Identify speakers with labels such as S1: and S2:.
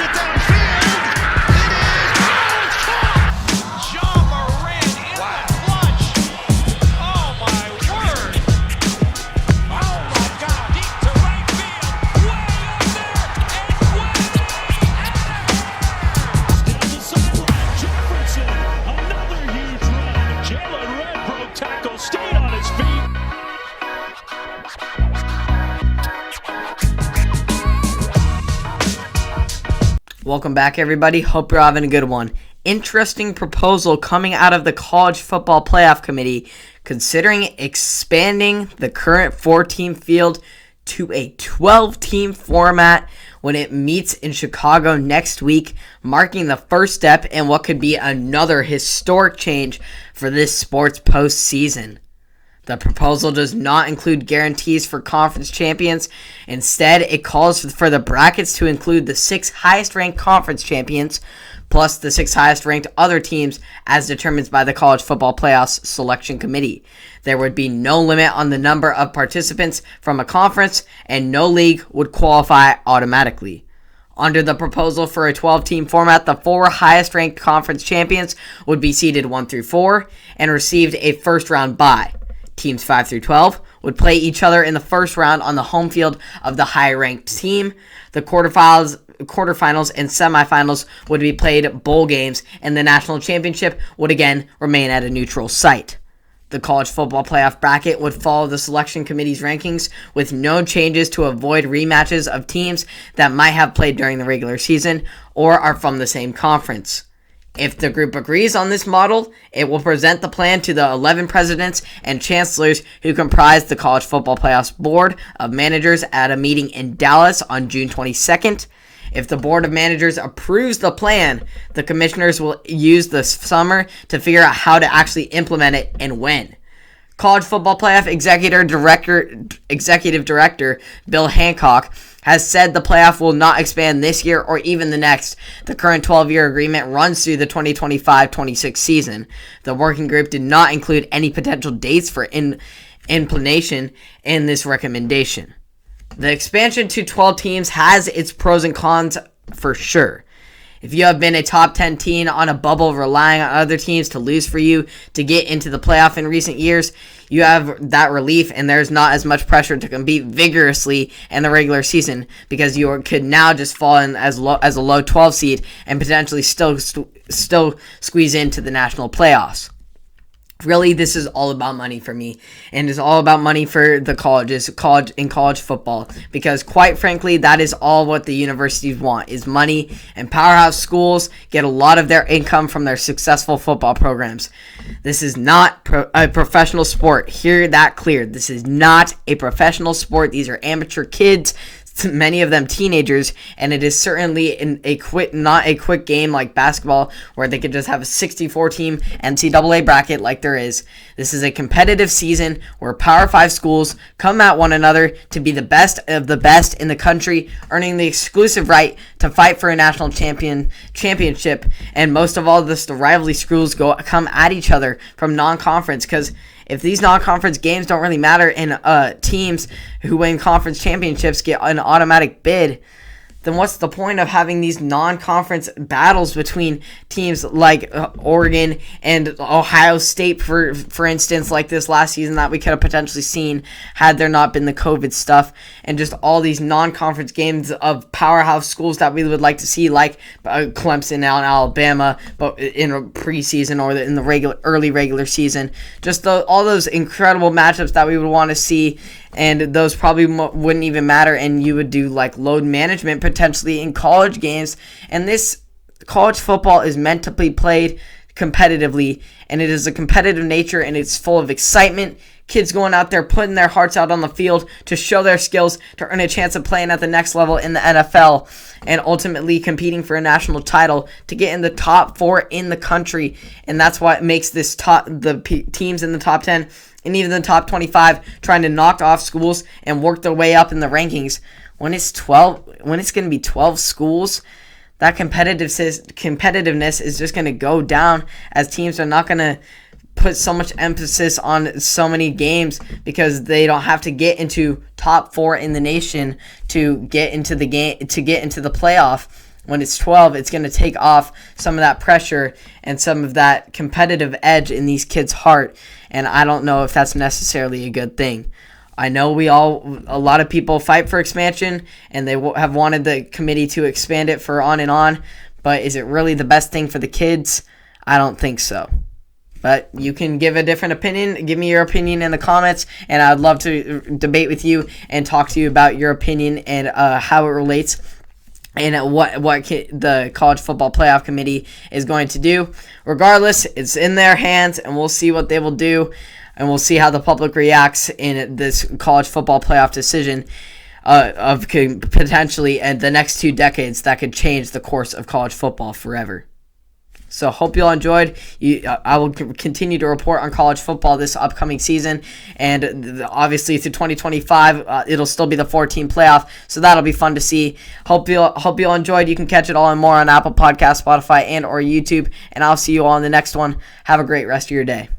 S1: it downfield. It is. Oh, it's caught. John Moran in the clutch. Oh, my word. Oh, my God. Deep to right field. Way up there. And way down the sideline. Jefferson. Another huge run. Jalen Red broke tackle. Stayed on his feet.
S2: Welcome back, everybody. Hope you're having a good one. Interesting proposal coming out of the College Football Playoff Committee considering expanding the current 4-team field to a 12-team format when it meets in Chicago next week, marking the first step in what could be another historic change for this sports postseason. The proposal does not include guarantees for conference champions. Instead, it calls for the brackets to include the 6 highest-ranked conference champions, plus the 6 highest-ranked other teams as determined by the College Football Playoffs Selection Committee. There would be no limit on the number of participants from a conference, and no league would qualify automatically. Under the proposal for a 12-team format, the 4 highest-ranked conference champions would be seeded 1 through 4 and received a first-round bye. Teams 5 through 12 would play each other in the first round on the home field of the higher-ranked team. The quarterfinals and semifinals would be played bowl games, and the national championship would again remain at a neutral site. The College Football Playoff bracket would follow the selection committee's rankings with no changes to avoid rematches of teams that might have played during the regular season or are from the same conference. If the group agrees on this model, it will present the plan to the 11 presidents and chancellors who comprise the College Football Playoffs Board of Managers at a meeting in Dallas on June 22nd. If the Board of Managers approves the plan, the commissioners will use the summer to figure out how to actually implement it and when. College Football Playoff Executive Director Bill Hancock has said the playoff will not expand this year or even the next. The current 12-year agreement runs through the 2025-26 season. The working group did not include any potential dates for implementation in this recommendation. The expansion to 12 teams has its pros and cons for sure. If you have been a top 10 team on a bubble relying on other teams to lose for you to get into the playoff in recent years, you have that relief and there's not as much pressure to compete vigorously in the regular season because you could now just fall in as a low 12 seed and potentially still squeeze into the national playoffs. Really, this is all about money for me, and it's all about money for the colleges, college football, because quite frankly, that is all what the universities want, is money, and powerhouse schools get a lot of their income from their successful football programs. This is not a professional sport. Hear that clear. This is not a professional sport. These are amateur kids, many of them teenagers, and it is certainly not a quick game like basketball where they could just have a 64-team NCAA bracket like there is. This is a competitive season where Power 5 schools come at one another to be the best of the best in the country, earning the exclusive right to fight for a national championship, and most of all, the rivalry schools come at each other from non-conference, because if these non-conference games don't really matter and teams who win conference championships get an automatic bid, then what's the point of having these non-conference battles between teams like Oregon and Ohio State, for instance, like this last season that we could have potentially seen had there not been the COVID stuff, and just all these non-conference games of powerhouse schools that we would like to see, like Clemson and Alabama, but in a preseason or in the early regular season. Just all those incredible matchups that we would want to see, and those probably wouldn't even matter, and you would do like load management potentially in college games. And this college football is meant to be played competitively, and it is a competitive nature, and it's full of excitement. Kids going out there putting their hearts out on the field to show their skills, to earn a chance of playing at the next level in the NFL, and ultimately competing for a national title to get in the top 4 in the country. And that's what makes the teams in the top 10 and even the top 25 trying to knock off schools and work their way up in the rankings. When it's going to be 12 schools, that competitiveness is just going to go down, as teams are not going to put so much emphasis on so many games because they don't have to get into top 4 in the nation to get into the playoff. When it's 12, it's going to take off some of that pressure and some of that competitive edge in these kids' heart, and I don't know if that's necessarily a good thing. I know a lot of people fight for expansion, and they have wanted the committee to expand it for on and on, but is it really the best thing for the kids? I don't think so. But you can give a different opinion. Give me your opinion in the comments, and I'd love to debate with you and talk to you about your opinion and how it relates and what the College Football Playoff Committee is going to do. Regardless, it's in their hands, and we'll see what they will do, and we'll see how the public reacts in this College Football Playoff decision of potentially in the next 2 decades that could change the course of college football forever. So hope you all enjoyed. I will continue to report on college football this upcoming season, and obviously through 2025, it'll still be the 14 playoff, so that'll be fun to see. Hope you all enjoyed. You can catch it all and more on Apple Podcasts, Spotify, and or YouTube, and I'll see you all in the next one. Have a great rest of your day.